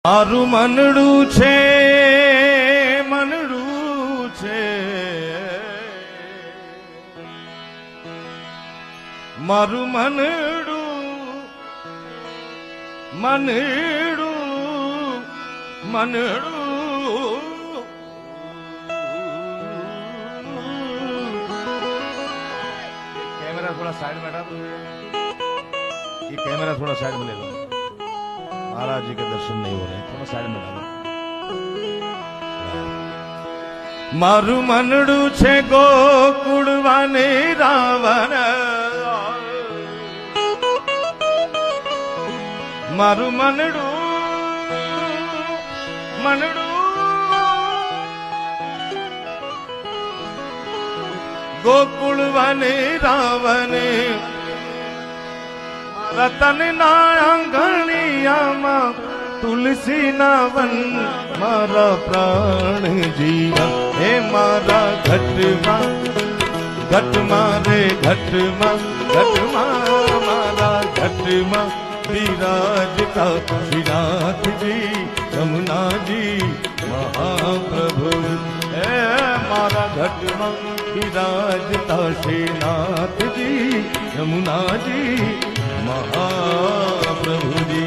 મારું મનડું છે મારું મનડું कैमरा थोड़ा साइड में हटा दो, ये कैमरा थोड़ा साइड में ले लो, महाराज जी के दर्शन नहीं हो रहे, थोड़ा साइड में डालो। मारू मनडू छे गोकुळ वाने रावण, मारू मनडू गोकुळ वाने रावणे रतन ना आंगणिया तुलसी ना वन मारा प्राण जीवा हे मारा घटमा रे घटमा मारा घटमा विराजता श्रीनाथ जी यमुना जी महाप्रभु हे मारा घटमा विराजता श्रीनाथ जी यमुना जी महाप्रभु जी।